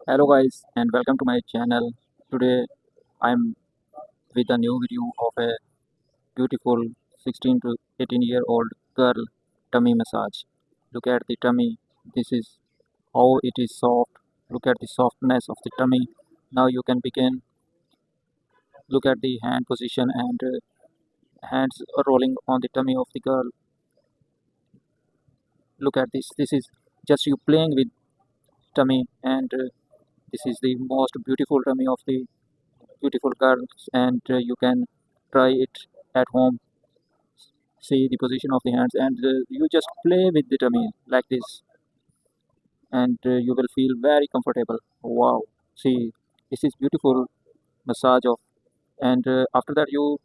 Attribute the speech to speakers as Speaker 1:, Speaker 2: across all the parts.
Speaker 1: Hello guys and welcome to my channel. Today I'm with a new video of a beautiful 16 to 18-year-old girl tummy massage. Look at the tummy. This is how it is soft. Look at the softness of the tummy. Now you can begin. Look at the hand position and hands rolling on the tummy of the girl. Look at this. This is just you playing with tummy and this is the most beautiful tummy of the beautiful girls and you can try it at home. See the position of the hands and you just play with the tummy like this and you will feel very comfortable. Wow, see, this is beautiful massage of and after that you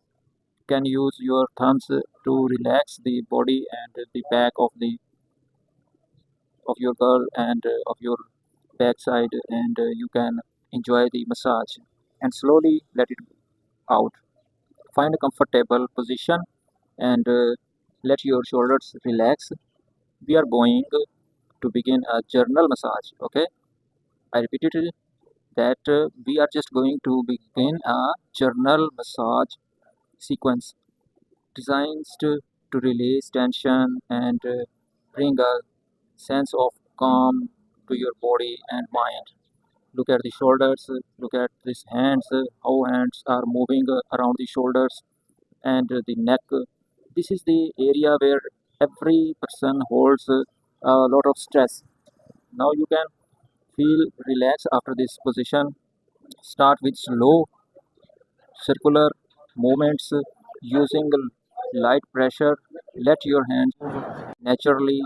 Speaker 1: can use your thumbs to relax the body and the back of your girl and of your backside and you can enjoy the massage and slowly let it out. Find a comfortable position and let your shoulders relax. We are going to begin a journal massage. Okay, I repeated that we are just going to begin a journal massage sequence designed to release tension and bring a sense of calm to your body and mind. Look at the shoulders, look at these hands, how hands are moving around the shoulders and the neck. This is the area where every person holds a lot of stress. Now you can feel relaxed after this position. Start with slow circular movements using light pressure. Let your hands naturally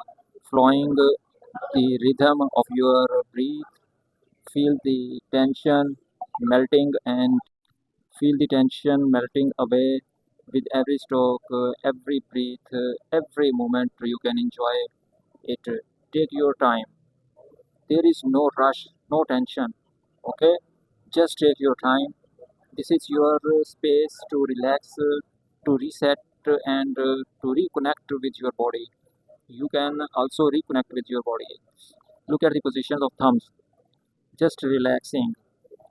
Speaker 1: flowing the rhythm of your breath. Feel the tension melting and feel the tension melting away with every stroke, every breath, every moment you can enjoy it. Take your time. There is no rush, no tension. Okay, just take your time. This is your space to relax, to reset, and to reconnect with your body. You can also reconnect with your body. Look at the positions of thumbs, just relaxing.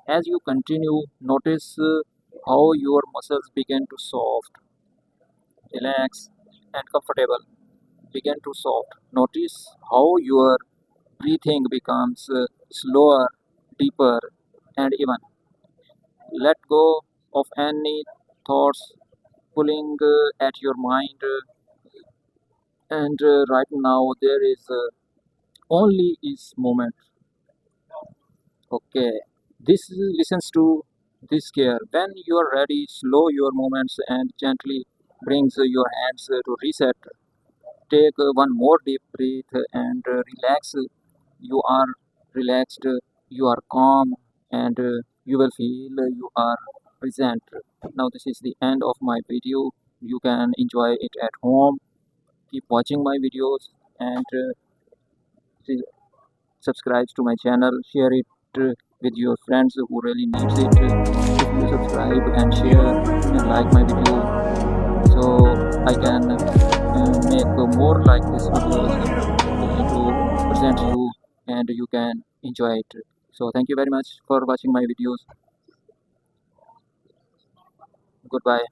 Speaker 1: As you continue, notice how your muscles begin to soft, relax, and comfortable. Begin to soft. Notice how your breathing becomes slower, deeper, and even. Let go of any thoughts pulling at your mind, and right now there is only is moment. Okay, this listens to this care. When you are ready, slow your movements and gently brings your hands to reset. Take one more deep breath and relax. You are relaxed, you are calm, and you will feel you are present. Now this is the end of my video. You can enjoy it at home. Keep watching my videos and subscribe to my channel. Share it with your friends who really needs it. If you subscribe and share and like my video, so I can make more like this videos to present you and you can enjoy it. So thank you very much for watching my videos. Goodbye.